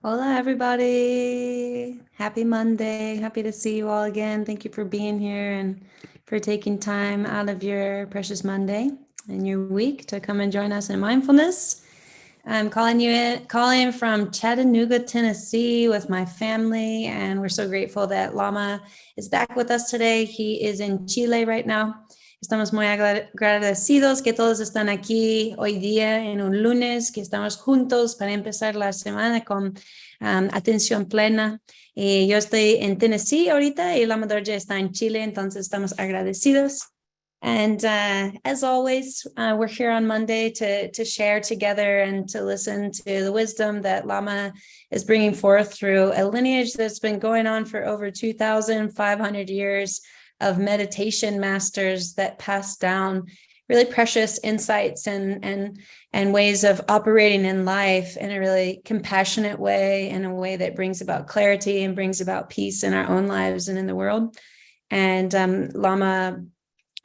Hola, everybody. Happy Monday. Happy to see you all again. Thank you for being here and for taking time out of your precious Monday and your week to come and join us in mindfulness. I'm calling from Chattanooga, Tennessee with my family, and we're so grateful that Lama is back with us today. He is in Chile right now. Estamos muy agradecidos que todos están aquí hoy día en un lunes, que estamos juntos para empezar la semana con atención plena. Yo estoy en Tennessee ahorita y Lama Dorje está en Chile, entonces estamos agradecidos. And as always, we're here on Monday to share together and to listen to the wisdom that Lama is bringing forth through a lineage that's been going on for over 2,500 years of meditation masters that pass down really precious insights and ways of operating in life in a really compassionate way, in a way that brings about clarity and brings about peace in our own lives and in the world. And Lama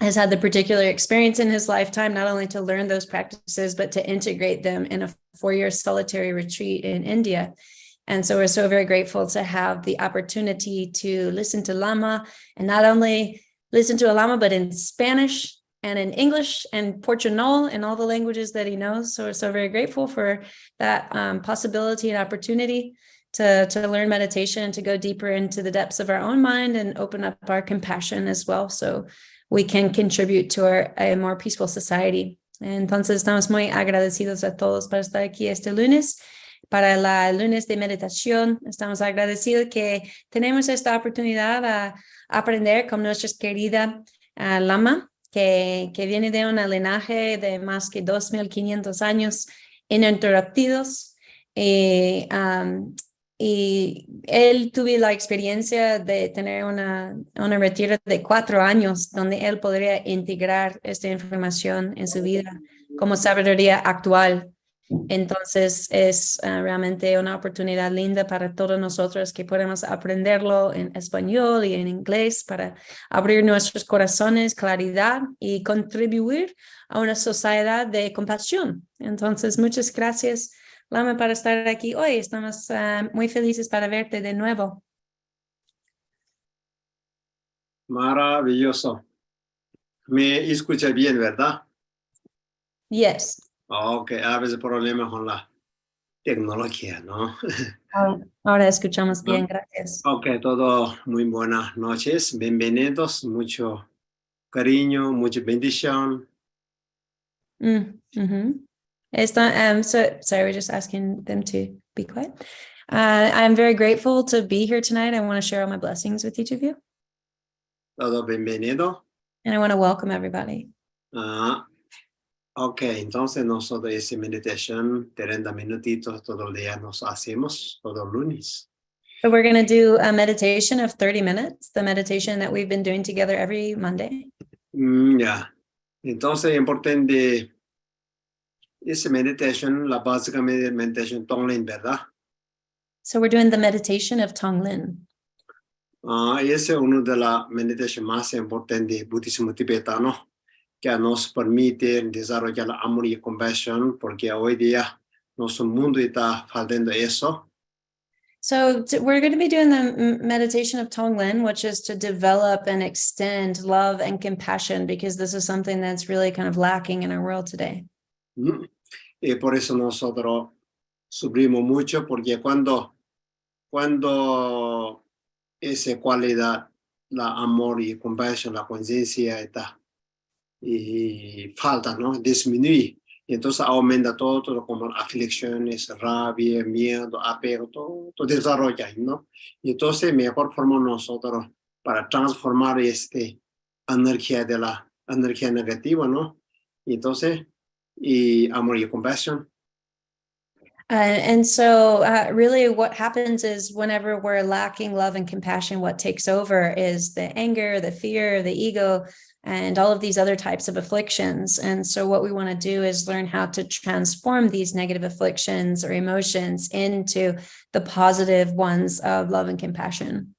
has had the particular experience in his lifetime, not only to learn those practices, but to integrate them in a 4-year solitary retreat in India. And so we're so very grateful to have the opportunity to listen to Lama, and not only listen to a Lama, but in Spanish and in English and Portuguese and all the languages that he knows. So we're so very grateful for that possibility and opportunity to learn meditation, to go deeper into the depths of our own mind and open up our compassion as well, so we can contribute to a more peaceful society. Entonces estamos muy agradecidos a todos por estar aquí este lunes. Para el lunes de meditación, estamos agradecidos que tenemos esta oportunidad a aprender con nuestra querida Lama, que viene de un linaje de más que 2,500 años ininterrumpidos. Y él tuvo la experiencia de tener una retiro de 4 años donde él podría integrar esta información en su vida como sabiduría actual. Entonces es realmente una oportunidad linda para todos nosotros que podemos aprenderlo en español y en inglés para abrir nuestros corazones, claridad y contribuir a una sociedad de compasión. Entonces, muchas gracias, Lama, para estar aquí hoy. Estamos muy felices para verte de nuevo. Maravilloso. Me escucha bien, ¿verdad? Yes. Ok, a veces problemas con la tecnología, ¿no? Ahora escuchamos bien, gracias. Ok, todo muy buenas noches. Bienvenidos, mucho cariño, mucha bendición. Sorry, we're just asking them to be quiet. I'm very grateful to be here tonight. I want to share all my blessings with each of you. Todo bienvenido. And I want to welcome everybody. Ok, entonces nosotros esa meditación 30 minutitos todo el día nos hacemos, todo lunes. So we're going to do a meditation of 30 minutes, the meditation that we've been doing together every Monday. Ya. Entonces es importante esa meditación, la básica meditación Tonglen, ¿verdad? So we're doing the meditation of Tonglen. Esa es una de las meditaciones más importantes del budismo tibetano, que nos permite desarrollar el amor y compasión, porque hoy día nuestro mundo está faltando eso. So we're going to be doing the meditation of Tonglen, which is to develop and extend love and compassion, because this is something that's really kind of lacking in our world today. Y por eso nosotros sufrimos mucho, porque cuando esa cualidad, la amor y compasión, la conciencia está y falta, ¿no? Disminuye. Y entonces aumenta todo como aflicciones, rabia, miedo, apego, todo desarrolla, ¿no? Y entonces mejor forma nosotros para transformar energía de la energía negativa, ¿no? Y entonces, y amor y compasión. And so really what happens is whenever we're lacking love and compassion, what takes over is the anger, the fear, the ego, and all of these other types of afflictions. And so what we want to do is learn how to transform these negative afflictions or emotions into the positive ones of love and compassion.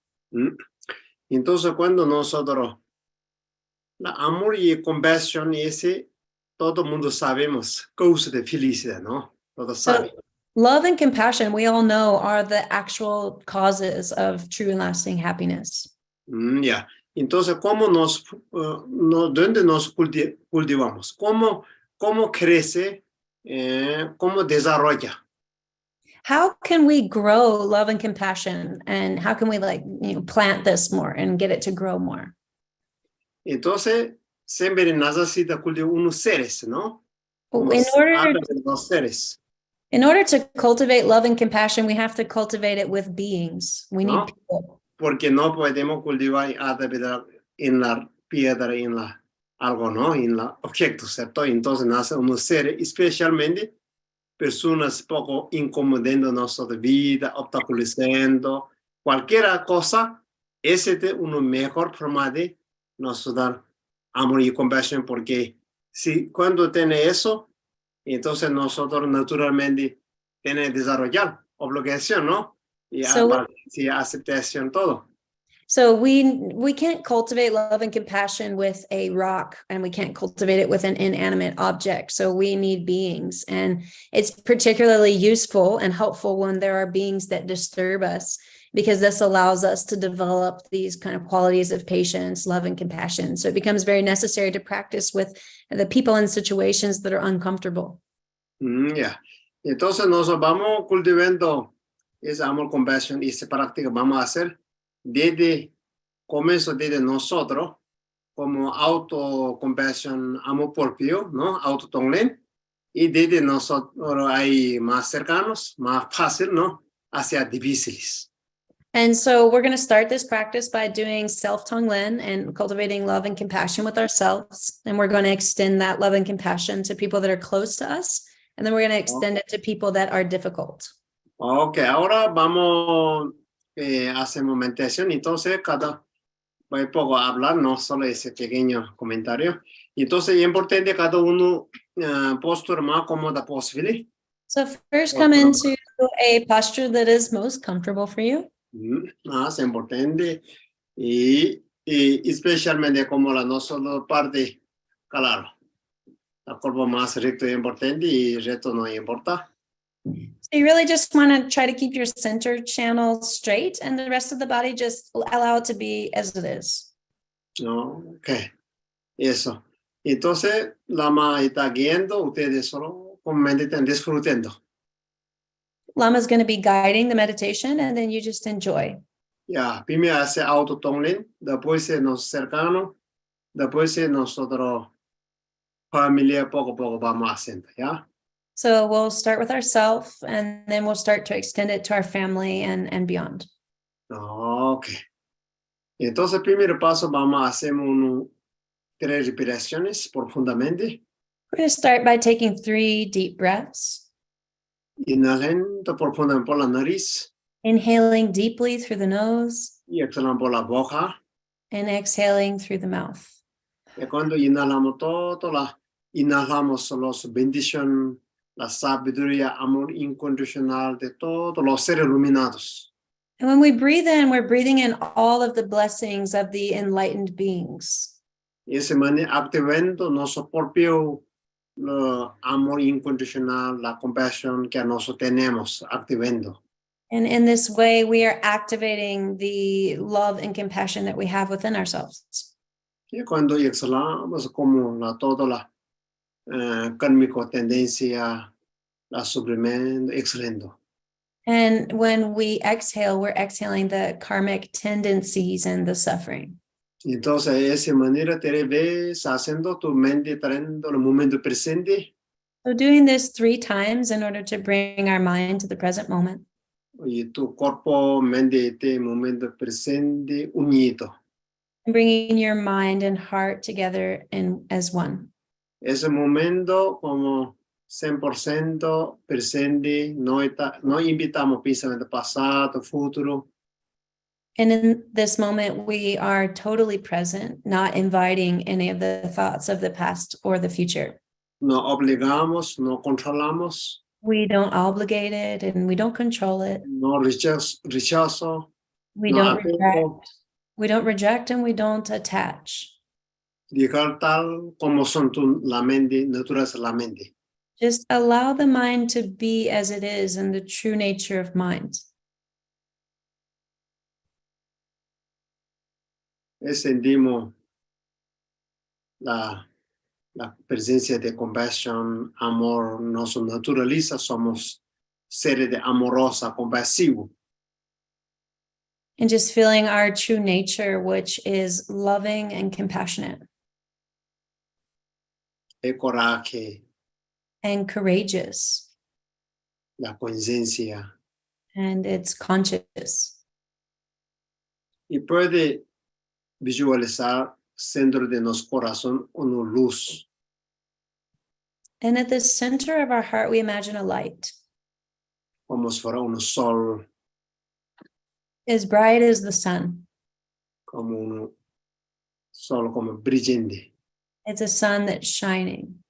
Entonces cuando nosotros, la amor y compasión, ese todo mundo sabemos, causa de felicidad, ¿no? Todos saben. Love and compassion, we all know, are the actual causes of true and lasting happiness. Ya. Entonces, ¿dónde nos cultivamos? ¿Cómo crece? ¿Cómo desarrolla? How can we grow love and compassion, and how can we plant this more and get it to grow more? Entonces, siempre necesita cultivar unos seres, ¿no? In order, Los seres, in order to cultivate love and compassion, we have to cultivate it with beings. We ¿no? need people. Porque no podemos cultivar en la piedra, algo, ¿no? En los objetos, ¿cierto? Entonces nace unos seres, especialmente personas poco incomodando nuestra vida, obstaculizando cualquier cosa. Ese es una mejor forma de nos dar amor y compasión, porque si cuando tiene eso, entonces nosotros naturalmente tenemos que desarrollar obligación, ¿no? Y aceptación, todo. So we can't cultivate love and compassion with a rock, and we can't cultivate it with an inanimate object. So we need beings, and it's particularly useful and helpful when there are beings that disturb us, because this allows us to develop these kind of qualities of patience, love, and compassion. So it becomes very necessary to practice with the people and situations that are uncomfortable. Ya. Entonces nos vamos cultivando ese amor, compasión y esa práctica vamos a hacer desde comienzo, desde nosotros, como autocompasión, amor propio, ¿no? Autotonglen, y desde nosotros ahí más cercanos, más fácil, ¿no? Hacia difíciles. And so we're going to start this practice by doing self-tonglen and cultivating love and compassion with ourselves. And we're going to extend that love and compassion to people that are close to us. And then we're going to extend it to people that are difficult. Ok, ahora vamos hacemos meditación, entonces voy poco a hablar, no solo ese pequeño comentario. Entonces es importante cada uno postura más cómoda posible. So first come into a posture that is most comfortable for you. Es importante y especialmente como la no solo parte, claro, el cuerpo más recto es importante y el resto no importa. So you really just want to try to keep your center channel straight, and the rest of the body just allow it to be as it is. Ok, eso. Entonces, la ma está guiando, ustedes solo mediten, disfrutando. Lama is going to be guiding the meditation, and then you just enjoy. Ya, primero hace autotonglen, después nos cercano, después nosotros familia poco a poco vamos haciendo, ¿ya? So we'll start with ourselves, and then we'll start to extend it to our family and beyond. Ok. Entonces, primer paso, vamos a hacer 3 respiraciones profundamente. We're going to start by taking 3 deep breaths. Inhalando profundamente por la nariz. Inhaling deeply through the nose. Y exhalando por la boca. And exhaling through the mouth. Y cuando inhalamos inhalamos las bendiciones, la sabiduría, amor incondicional de todos los seres iluminados. And when we breathe in, we're breathing in all of the blessings of the enlightened beings. Y ese manera activando nuestro propio amor incondicional, la compasión que nosotros tenemos, activando. And in this way, we are activating the love and compassion that we have within ourselves. Y cuando exhalamos, como toda la kármica tendencia, la sufrimiento, exhalando. And when we exhale, we're exhaling the karmic tendencies and the suffering. Entonces, de esa manera te ves haciendo tu mente, trayendo el momento presente. So doing this 3 times in order to bring our mind to the present moment. Y tu cuerpo, mente, este momento presente unido. And bringing your mind and heart together as one. Ese momento como 100% presente, no invitamos pensamiento pasado, futuro. And in this moment, we are totally present, not inviting any of the thoughts of the past or the future. No obligamos, no controlamos. We don't obligate it and we don't control it. No rechazo. We don't reject. We don't reject and we don't attach. Dejar tal como son la mente, naturaleza la mente. Just allow the mind to be as it is in the true nature of mind. Sentimos la presencia de compasión, amor, nos naturaliza, somos seres de amorosa, compasivo. And just feeling our true nature, which is loving and compassionate. El coraje, and courageous, la conciencia. and it's conscious. Y puede visualizar centro de nuestro corazón una luz. And at the center of our heart, we imagine a light Como si fuera un sol, as bright as the sun. como un sol como brillante. It's a sun that's shining.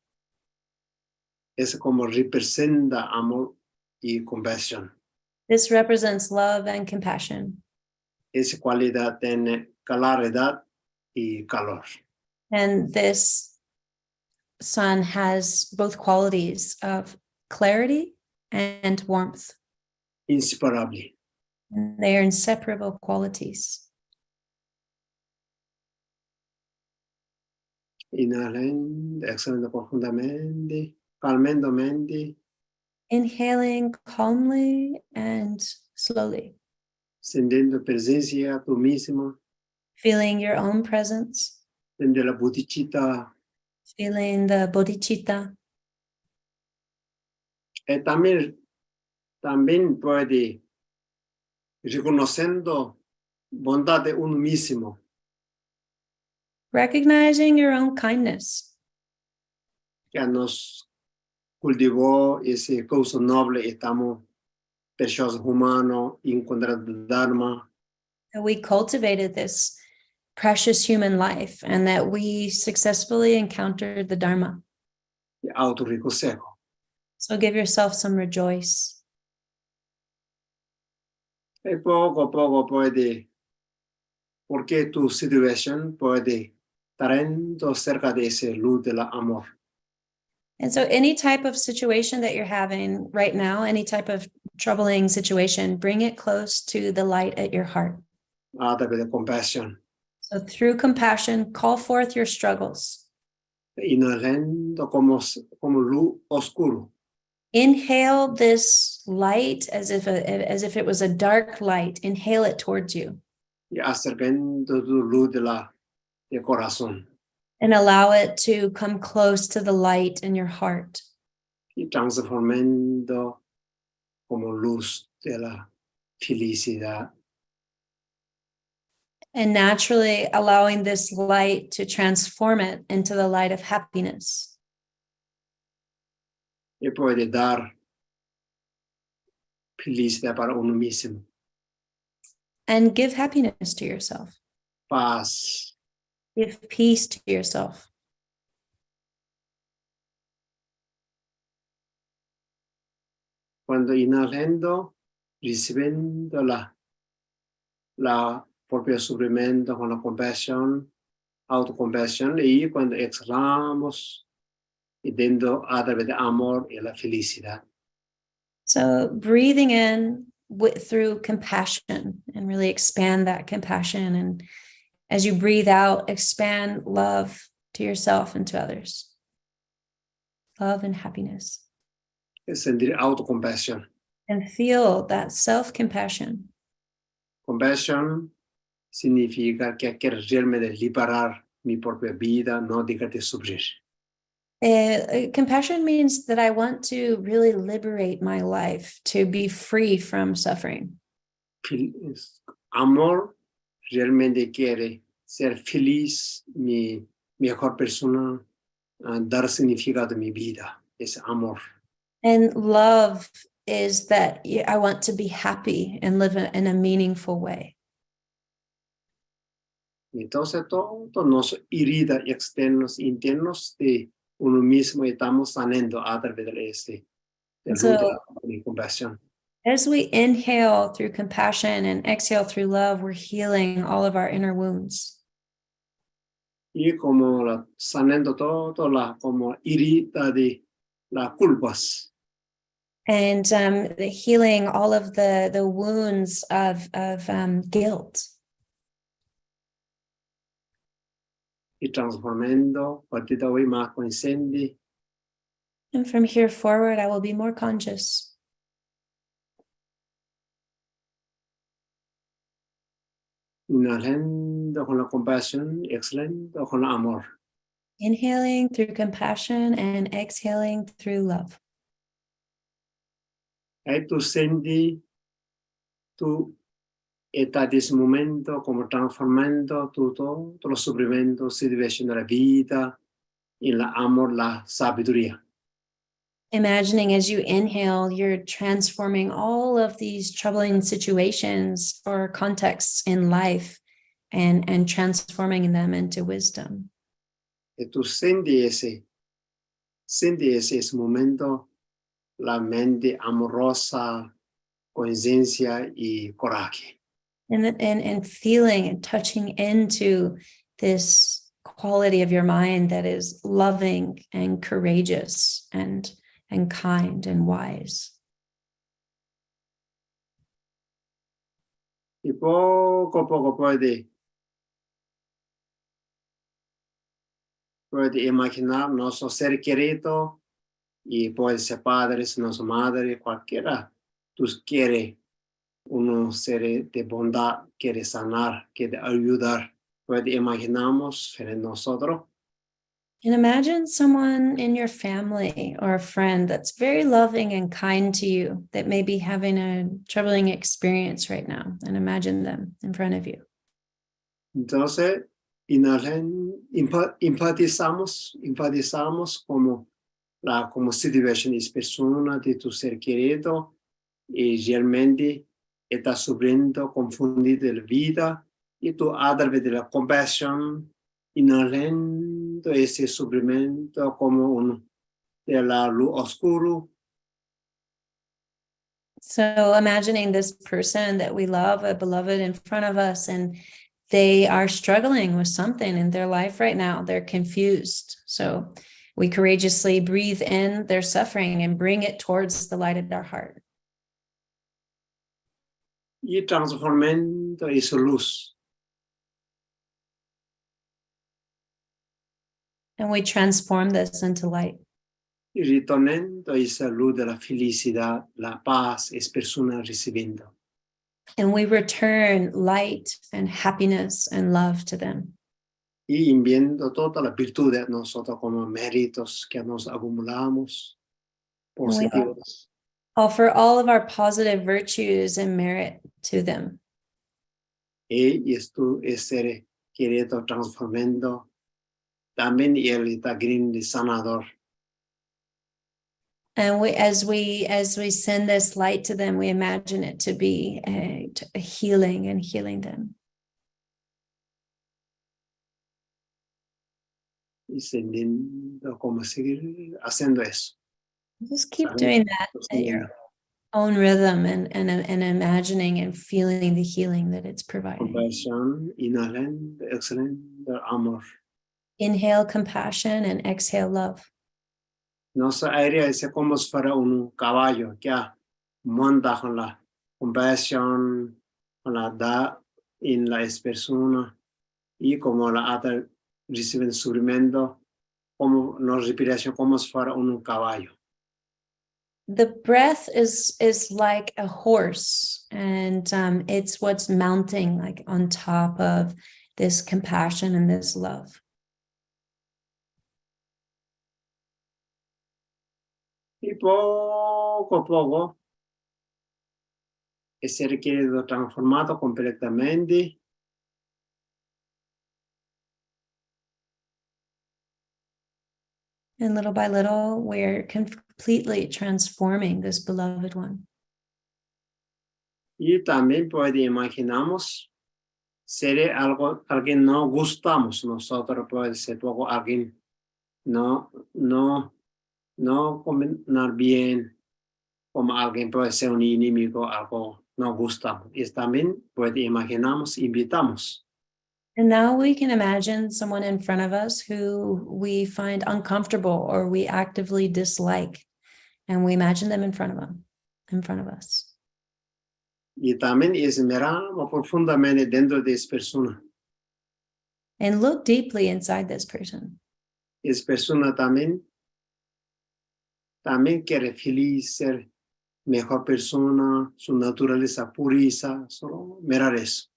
Es como representa amor y compasión. This represents love and compassion. Esa cualidad tiene claridad y calor. And this sun has both qualities of clarity and warmth. Inseparable. And they are inseparable qualities. Inhalando, exhalando profundamente, calmando mente, Inhaling calmly and slowly, sintiendo presencia tú mismo, feeling your own presence, desde la bodhicitta. feeling the bodhicitta. También puede reconociendo bondad de uno mismo. Recognizing your own kindness Que nos cultivó ese causa noble, estamos personas humanos encontrando el Dharma. that we cultivated this precious human life and that we successfully encountered the Dharma. Y autorreconozco. So give yourself some rejoice. Y poco a poco puede, porque tu situación puede trayendo cerca de ese luz del amor. And so any type of situation that you're having right now, any type of troubling situation, bring it close to the light at your heart. A través de compasión. So through compassion, call forth your struggles. Inhalando como luz oscuro. Inhale this light as if it was a dark light. Inhale it towards you. Y acercando tu luz de corazón. And allow it to come close to the light in your heart. Y transformando como luz de la felicidad. And naturally allowing this light to transform it into the light of happiness. Y puede dar felicidad para uno mismo. And give happiness to yourself. Paz. Give peace to yourself. Cuando inhalando, recibiendo la propio sufrimiento con la compasión, autocompasión, y cuando exhalamos, y dando a través de amor y la felicidad. So breathing in through compassion and really expand that compassion. And as you breathe out, expand love to yourself and to others. Love and happiness. Es sentir autocompasión. And feel that self-compassion. Compassion significa que quiero realmente liberar mi propia vida, no dejar de sufrir. Compassion means that I want to really liberate my life, to be free from suffering. Amor realmente quiere ser feliz, mi mejor persona, dar significado a mi vida, es amor. And love is that I want to be happy and live in a meaningful way. Entonces, todos los heridas externos, internos de uno mismo estamos sanando a través de la compasión. As we inhale through compassion and exhale through love, we're healing all of our inner wounds. Y como sanando todas las como heridas de las culpas. And the healing all of the wounds of guilt. Y transformando a partir de hoy más consciente. And from here forward, I will be more conscious. Inhalando con la compasión, exhalando con el amor. Inhaling through compassion and exhaling through love. Ahí tú sientes, tú estás en ese momento como transformando todo los sufrimientos, situaciones de la vida, en el amor, la sabiduría. Imagining as you inhale, you're transforming all of these troubling situations or contexts in life and transforming them into wisdom. Y tú sientes ese momento, la mente amorosa, conciencia y coraje. And feeling and touching into this quality of your mind that is loving and courageous and kind and wise. Y poco a poco puede imaginar nuestro ser querido y puede ser padres, nuestra madre, cualquiera. Tú quieres un ser de bondad, quiere sanar, quiere ayudar. Puede imaginarnos en nosotros. And imagine someone in your family or a friend that's very loving and kind to you that may be having a troubling experience right now, and imagine them in front of you. Entonces, empatizamos como situación es persona de tu ser querido y realmente está sufriendo, confundido de la vida y tú a través de la compasión inhalando ese sufrimiento como de la luz oscura. So imagining this person that we love, a beloved in front of us, and they are struggling with something in their life right now. They're confused. So we courageously breathe in their suffering and bring it towards the light of our heart. Y transformando esa luz. And we transform this into light. Y retornando esa luz de la felicidad, la paz, es persona recibiendo. And we return light and happiness and love to them. Y enviando todas las virtudes nosotros como méritos que nos acumulamos positivos. Offer all of our positive virtues and merit to them. Y esto es ser querido transformando también y el grande sanador. And as we send this light to them, we imagine it to be a healing and healing them. Y sintiendo como seguir haciendo eso. Just keep doing that at your own rhythm and imagining and feeling the healing that it's providing. Compasión, inhalando, exhalando, amor. Inhale compassion and exhale love. Nuestra aire es como si fuera un caballo que monta con la compasión, con la da en la persona y como la otra recibe el sufrimiento, como la respiración como si fuera un caballo. The breath is like a horse, and it's what's mounting like on top of this compassion and this love. Y poco a poco, ese requiere transformado completamente. And little by little, we're completely transforming this beloved one. Y también puede imaginamos ser alguien no gustamos nosotros, puede ser poco alguien no combinar bien, como alguien puede ser un enemigo, algo no gustamos. Y también puede imaginamos, invitamos. And now we can imagine someone in front of us who we find uncomfortable or we actively dislike. And we imagine them in front of us. Y también esmeramos profundamente dentro de esa persona. And look deeply inside this person. Esa persona también quiere feliz, ser mejor persona, su naturaleza pureza, solo mirar eso.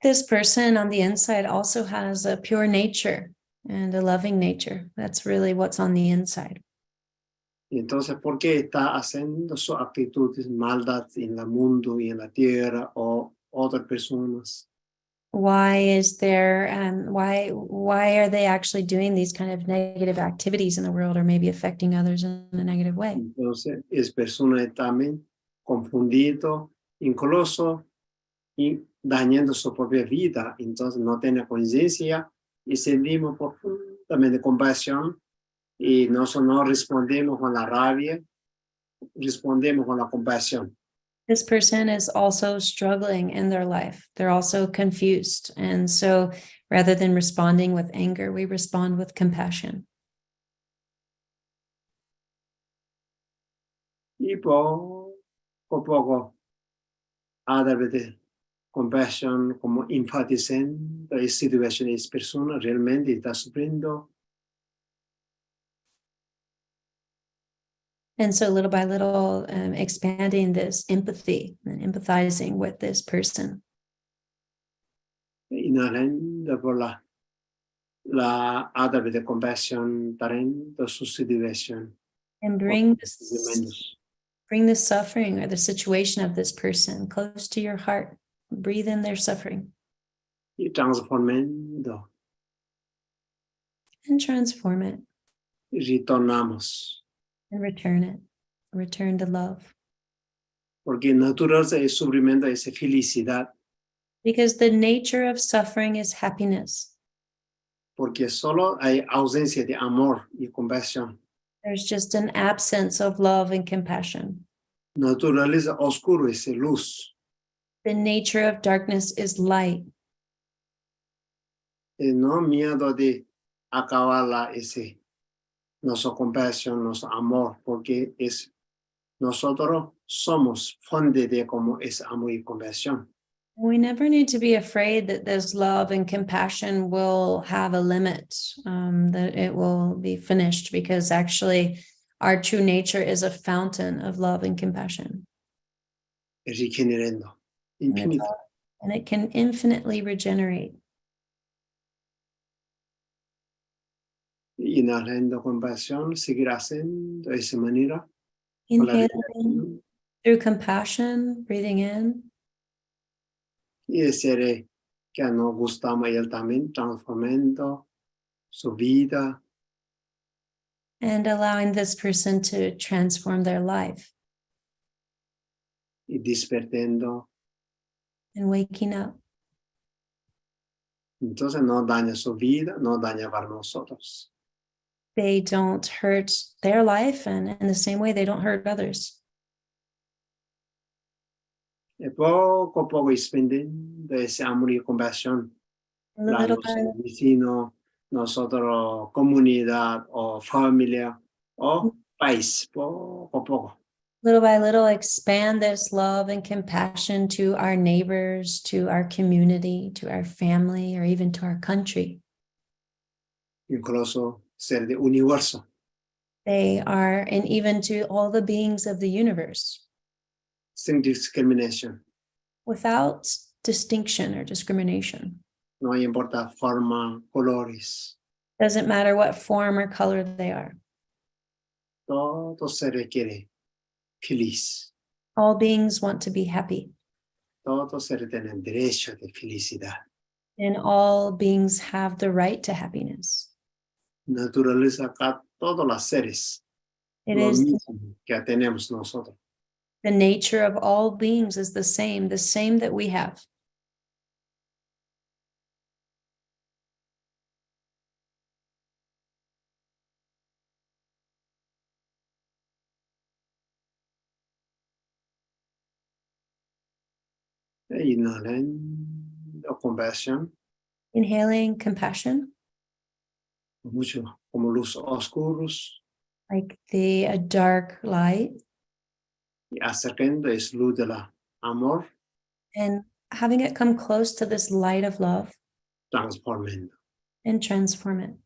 This person on the inside also has a pure nature and a loving nature. That's really what's on the inside. Y entonces, ¿por qué está haciendo sus actitudes, maldad en el mundo y en la tierra o otras personas? Why is there why are they actually doing these kind of negative activities in the world or maybe affecting others in a negative way? Entonces, es persona también confundido, incluso y dañando su propia vida. Entonces, no tiene conciencia y sentimos profundamente compasión y nosotros no respondemos con la rabia, respondemos con la compasión. This person is also struggling in their life. They're also confused. And so rather than responding with anger, we respond with compassion. Y poco a poco, a través de compasión, como enfatizando esta situación, esta persona realmente está sufriendo. And so little by little, expanding this empathy and empathizing with this person. Inhalando por a través de compasión, trayendo su situación. And bring the suffering or the situation of this person close to your heart. Breathe in their suffering. Y transformando. And transform it. Y retornamos. And return it. Return to love. Porque naturaleza es sufrimiento, es felicidad. Because the nature of suffering is happiness. Porque solo hay ausencia de amor y compasión. There's just an absence of love and compassion. Naturaleza oscuro es luz. The nature of darkness is light. Y no miedo de acabar nuestra compasión, nuestro amor, porque nosotros somos fuente de como es amor y compasión. We never need to be afraid that this love and compassion will have a limit, that it will be finished, because actually our true nature is a fountain of love and compassion. Regenerando, infinito. And it can infinitely regenerate. Inhalando compasión, seguir haciendo de esa manera. Inhaling through compassion, breathing in. Y ese que nos gustamos él también, transformando su vida. And allowing this person to transform their life. Y despertando. And waking up. Entonces no daña su vida, no daña para nosotros. They don't hurt their life, and in the same way, they don't hurt others. Y poco a poco expandiendo ese amor y compasión. Los vecinos, nosotros, comunidad o familia o país, poco a poco. Little by little, expand this love and compassion to our neighbors, to our community, to our family, or even to our country. Incluso ser de universo. They are, and even to all the beings of the universe. Sin discrimination. Without distinction or discrimination. No importa forma, colores. Doesn't matter what form or color they are. Todo se requiere feliz. All beings want to be happy. Todo se tienen derecho de felicidad. And all beings have the right to happiness. Naturaleza acá, todos los seres. It lo is mismo que tenemos nosotros. The nature of all beings is the same that we have. Inhalando compasión. Inhaling compassion, mucho como luz oscuros, like the dark light, y acercando es luz de la amor, and having it come close to this light of love transformando and transform it.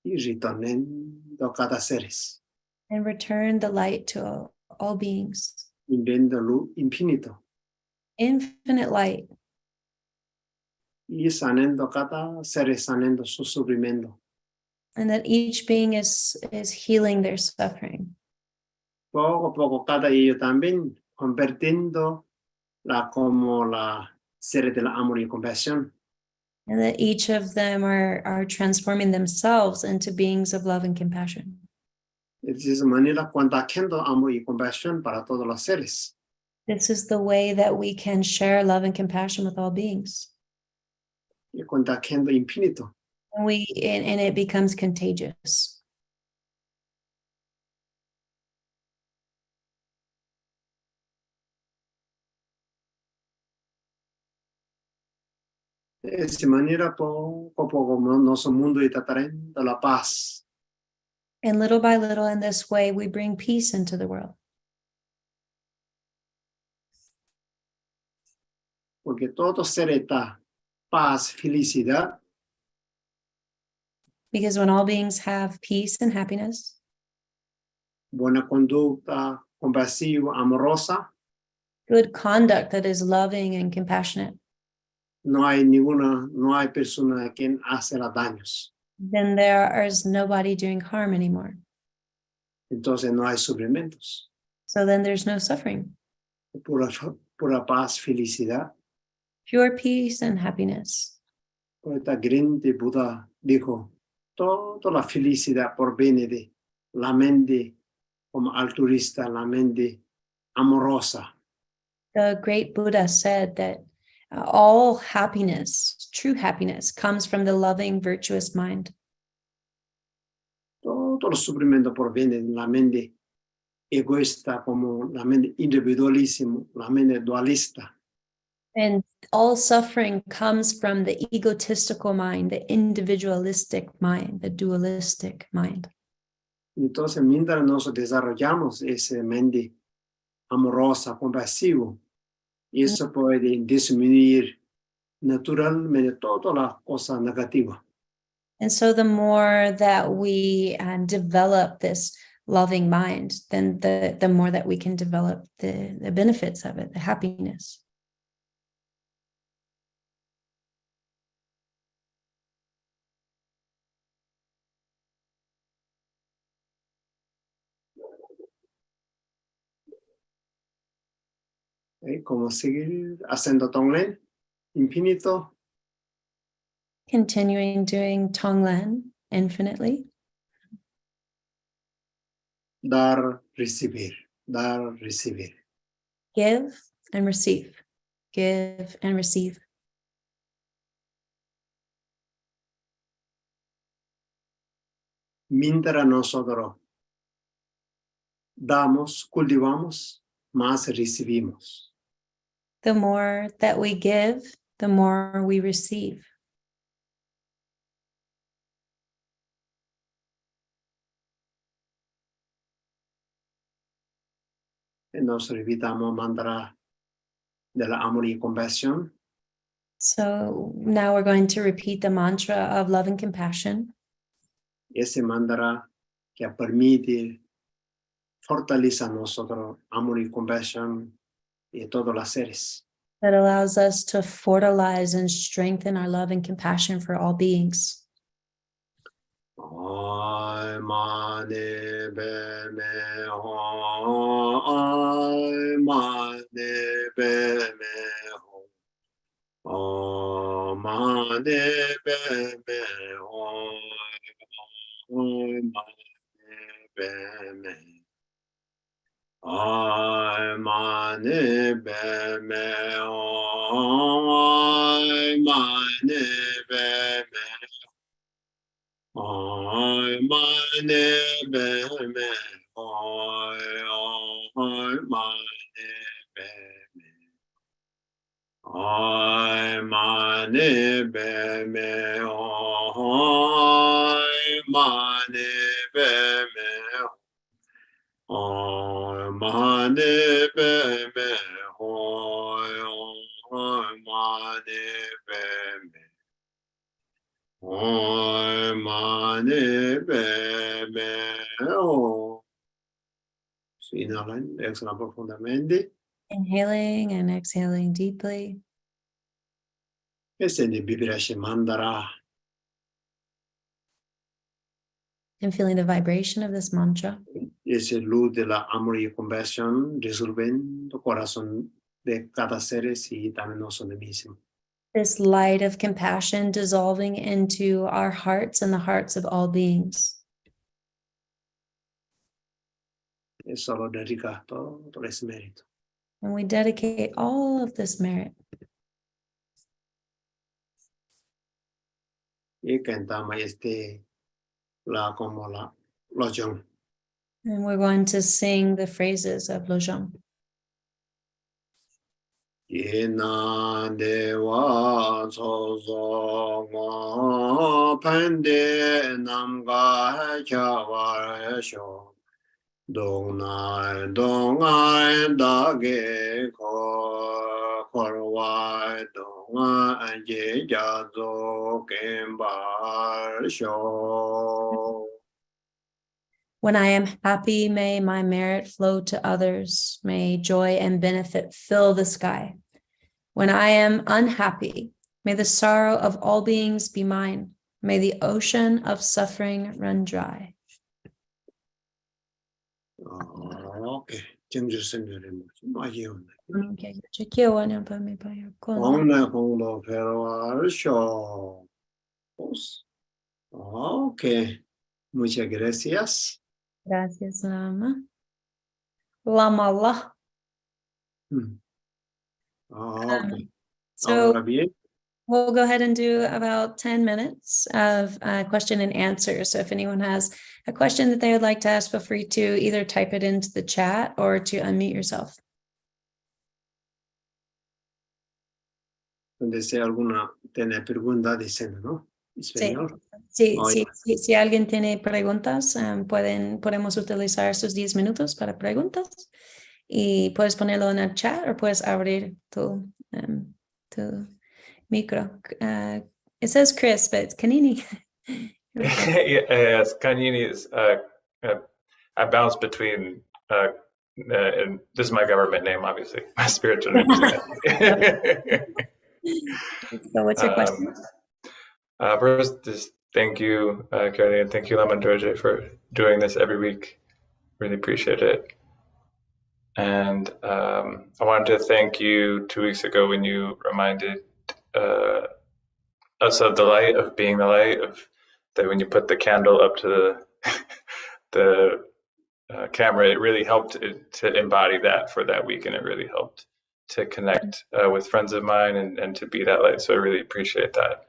y retornando cada seres, And return the light to all beings. enviando luz infinito Infinite light, y sanando cada ser, sanando su sufrimiento. and that each being is healing their suffering. Poco a poco cada ello también convirtiendo como la seres del amor y compasión. And that each of them are transforming themselves into beings of love and compassion. De esa manera contagiando amor y compasión para todos los seres. This is the way that we can share love and compassion with all beings. Y contagiando infinito. And it becomes contagious. De esa manera poco a poco nuestro mundo está trayendo la paz. And little by little, in this way, we bring peace into the world. Porque todo ser está paz, felicidad, Because when all beings have peace and happiness, buena conducta, compasiva, amorosa, good conduct that is loving and compassionate, no hay persona a quien hace los daños. then there is nobody doing harm anymore. Entonces no hay sufrimientos. So then there's no suffering. Pura paz, felicidad. Pure peace and happiness. Poeta grande Buda dijo, toda la felicidad proviene de la mente como altruista, la mente amorosa. The great Buddha said that all happiness, true happiness, comes from the loving, virtuous mind. Todo el sufrimiento proviene de la mente egoísta, como la mente individualísima, la mente dualista. And all suffering comes from the egotistical mind, the individualistic mind, the dualistic mind. Entonces, mientras nos desarrollamos esa mente amorosa, compasiva, eso puede disminuir naturalmente todas las cosas negativas. And so the more that we develop this loving mind, then the more that we can develop the benefits of it, the happiness. Como seguir haciendo Tonglen infinito, Continuing doing Tonglen infinitely. dar, recibir, dar, recibir. Give and receive. Give and receive. Mientras nosotros damos, cultivamos, más recibimos. The more that we give, the more we receive. Y nos repitamos mantra de la amor y compasión. So now we're going to repeat the mantra of love and compassion. Ese mantra que permite fortalecer nosotros amor y compasión y todos los seres. That allows us to fertilize and strengthen our love and compassion for all beings. Ai mane be me ho, ai mane be me ho, ai mane be me ho, ai mane be me, ai mane be me ho, ai mane be me. I mane be me, I mane be me, Ai mani be me ai mani be me ai mani be me ai mani be me ai mani be me so inhalan, exhalan profundamente. Inhaling and exhaling deeply. E senti vibrazione mandara. And feeling the vibration of this mantra. Ese luz de la amor y compasión resolviendo corazón de cada ser y también nosotros mismos. This light of compassion dissolving into our hearts and the hearts of all beings. Eso lo dedica todo ese mérito. And we dedicate all of this merit. Y cantamos como la loción. And we're going to sing the phrases of Lojong. Yena dewa sozo ngo pende namga chawar sho dongnai dage korwai dongai je jazo kembar sho. When I am happy, may my merit flow to others. May joy and benefit fill the sky. When I am unhappy, may the sorrow of all beings be mine. May the ocean of suffering run dry. Okay. Chimju senjure mo. Magion. Okay. Ongna konglo pero sho. Okay. Muchas gracias. Gracias, Lama. Lama Allah. Okay. So Ahora bien. we'll go ahead and do about 10 minutes of question and answer. So if anyone has a question that they would like to ask, feel free to either type it into the chat or to unmute yourself. Donde sea alguna tiene pregunta, dicen, ¿no? Español. Si alguien tiene preguntas, podemos utilizar esos 10 minutos para preguntas y puedes ponerlo en el chat o puedes abrir tu micro. It says Chris, but it's Kanini. Yes, Kanyini is. I bounce between. And this is my government name, obviously. My spiritual name is. So, what's your question? First, just thank you, Kelly, and thank you, Lamandroje, for doing this every week. Really appreciate it. And I wanted to thank you 2 weeks ago when you reminded us of the light, of being the light, of that when you put the candle up to the camera, it really helped to embody that for that week, and it really helped to connect with friends of mine and to be that light. So I really appreciate that.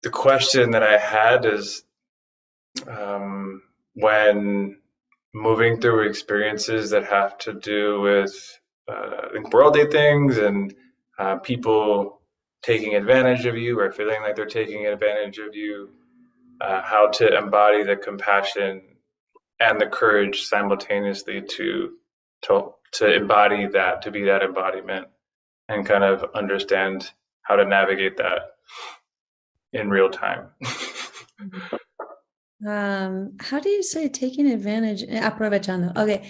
The question that I had is, when moving through experiences that have to do with worldly things and people taking advantage of you or feeling like they're taking advantage of you, how to embody the compassion and the courage simultaneously to embody that, to be that embodiment, and kind of understand how to navigate that in real time. How do you say taking advantage? Aprovechando. Okay.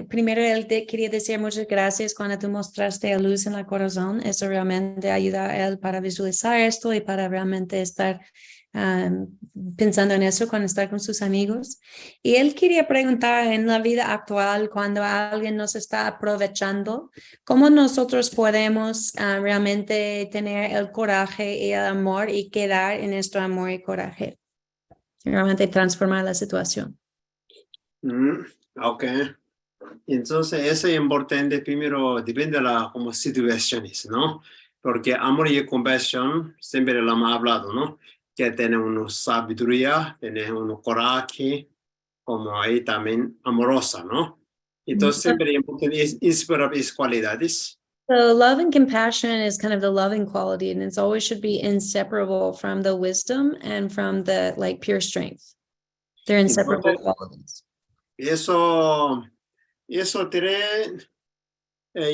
Primero él te quería decir muchas gracias cuando tú mostraste la luz en el corazón. Eso realmente ayuda a él para visualizar esto y para realmente estar pensando en eso cuando está con sus amigos. Y él quería preguntar, en la vida actual, cuando alguien nos está aprovechando, ¿cómo nosotros podemos realmente tener el coraje y el amor y quedar en nuestro amor y coraje? Realmente transformar la situación. Ok. Entonces, eso es importante. Primero, depende de la como situaciones, ¿no? Porque amor y compasión siempre lo hemos hablado, ¿no? Que tiene una sabiduría, tiene un coraje, como ahí también amorosa, ¿no? Entonces siempre es importante inspirar esas cualidades. So love and compassion is kind of the loving quality, and it's always should be inseparable from the wisdom and from the like pure strength. They're inseparable Entonces, qualities. eso tiene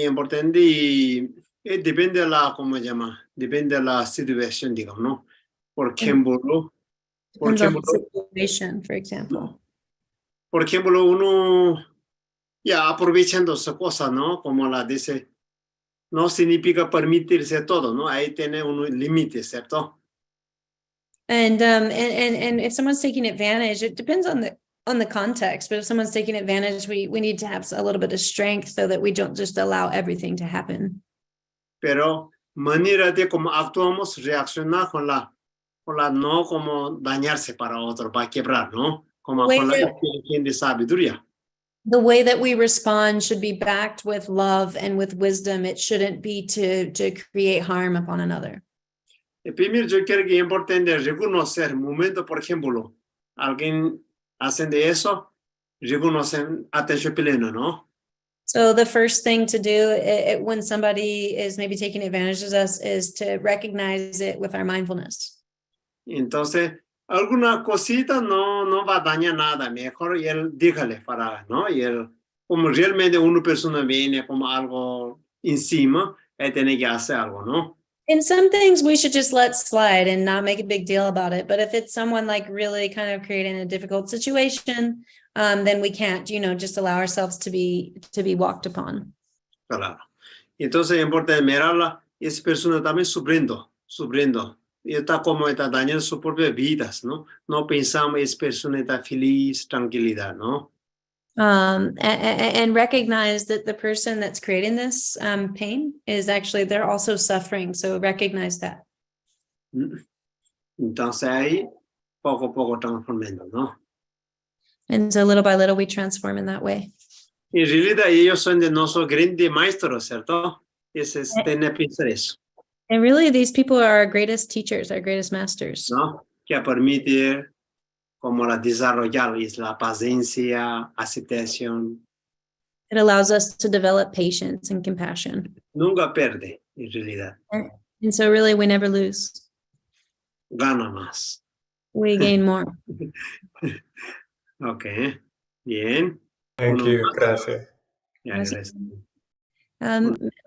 importante y depende de la, ¿cómo se llama? Depende de la situación, digamos, ¿no? Por ejemplo, Depends on the situation, for example. por ejemplo, uno ya aprovechando esa cosa, ¿no? Como la dice, no significa permitirse todo, ¿no? Ahí tiene un límite, ¿cierto? And if someone's taking advantage, it depends on the context, but if someone's taking advantage, we need to have a little bit of strength so that we don't just allow everything to happen. Pero manera de cómo actuamos, reaccionar con la no como dañarse para otro, para quebrar, ¿no? Como con la inteligencia de sabiduría. The way that we respond should be backed with love and with wisdom. It shouldn't be to create harm upon another. Primero, yo creo que es importante reconocer momento, por ejemplo, alguien hacen de eso, reconocen atención plena, ¿no? So the first thing to do when somebody is maybe taking advantage of us is to recognize it with our mindfulness. Entonces, alguna cosita no va a dañar nada, mejor y él dígale para, ¿no? Y él, como realmente una persona viene como algo encima, él tiene que hacer algo, ¿no? In some things we should just let slide and not make a big deal about it. But if it's someone like really kind of creating a difficult situation, then we can't, just allow ourselves to be walked upon. Claro. Entonces es importante mirarla, esa persona también sufriendo. Y está como está dañando sus propias vidas, ¿no? No pensamos esa persona está feliz, tranquilidad, ¿no? And recognize that the person that's creating this pain is actually, they're also suffering. So recognize that. Entonces ahí, poco a poco transformando, ¿no? And so little by little, we transform in that way. En realidad ellos son de nuestros grandes maestros, ¿cierto? Ese es tener que pensar eso. And really, these people are our greatest teachers, our greatest masters. ¿No? Que permite como la desarrollar es la paciencia, aceptación. It allows us to develop patience and compassion. Nunca pierde, en realidad. And so really, we never lose. Gana más. We gain more. Ok, bien. Thank you, gracias. Ya, gracias.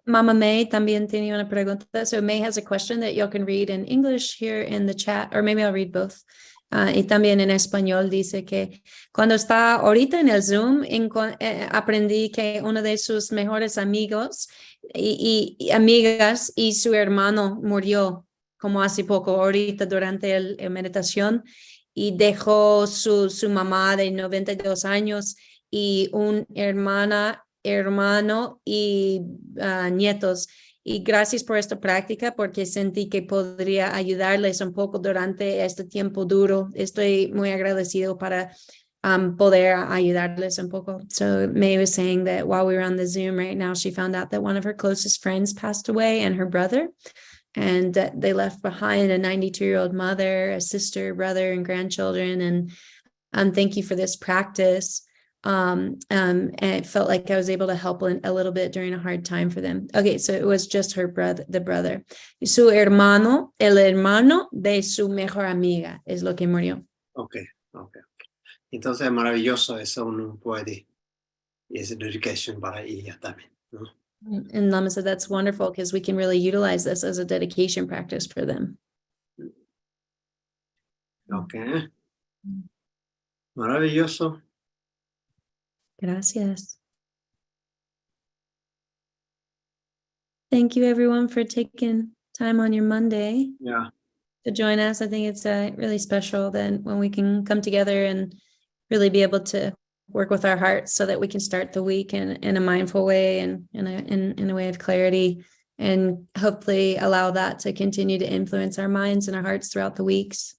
Mama May también tiene una pregunta. So May has a question that y'all can read in English here in the chat, or maybe I'll read both. Y también en español dice que cuando está ahorita en el Zoom, aprendí que uno de sus mejores amigos y amigas y su hermano murió como hace poco, ahorita durante la meditación, y dejó su mamá de 92 años y un hermano y nietos. Y gracias por esta práctica porque sentí que podría ayudarles un poco durante este tiempo duro. Estoy muy agradecido para poder ayudarles un poco. So May was saying that while we were on the Zoom right now, she found out that one of her closest friends passed away and her brother, and that they left behind a 92-year-old mother, a sister, brother, and grandchildren. And thank you for this practice. And it felt like I was able to help a little bit during a hard time for them. Okay, so it was just her brother, the brother. Su hermano, el hermano de su mejor amiga es lo que murió. Ok. Entonces, maravilloso, eso uno puede, es dedicación para ella también, ¿no? And Lama said that's wonderful because we can really utilize this as a dedication practice for them. Ok. Maravilloso. Gracias. Thank you, everyone, for taking time on your Monday to join us. I think it's really special that when we can come together and really be able to work with our hearts so that we can start the week in a mindful way and in a way of clarity, and hopefully allow that to continue to influence our minds and our hearts throughout the weeks.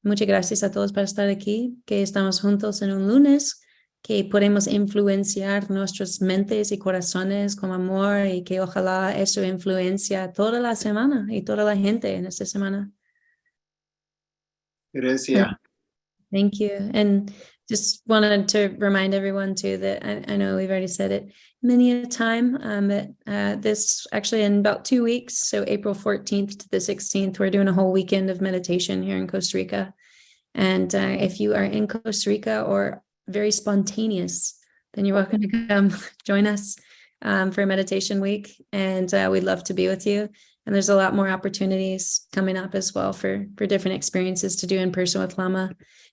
Muchas gracias a todos por estar aquí, que estamos juntos en un lunes, que podemos influenciar nuestras mentes y corazones con amor, y que ojalá eso influencia toda la semana y toda la gente en esta semana. Gracias. Thank you. And just wanted to remind everyone too that I know we've already said it many a time, but this actually in about 2 weeks, so April 14th to the 16th, we're doing a whole weekend of meditation here in Costa Rica. And if you are in Costa Rica or very spontaneous, then you're welcome to come join us for a meditation week. And we'd love to be with you. And there's a lot more opportunities coming up as well for different experiences to do in person with Lama,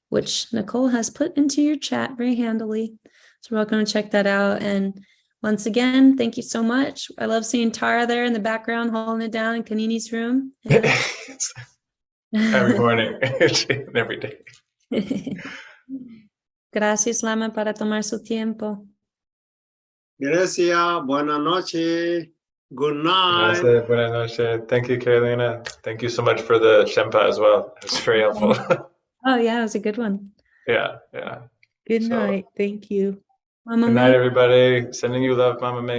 which Nicole has put into your chat very handily. So welcome to check that out. And once again, thank you so much. I love seeing Tara there in the background holding it down in Kanini's room. Every morning and every day. Gracias, Lama, para tomar su tiempo. Gracias, buenas noches, good night. Gracias, buenas noches. Thank you, Carolina. Thank you so much for the Shempa as well. It was very helpful. Oh, yeah, it was a good one. Yeah. Good So- night. Thank you. Mama Good May. night, everybody. Sending you love, Mama May.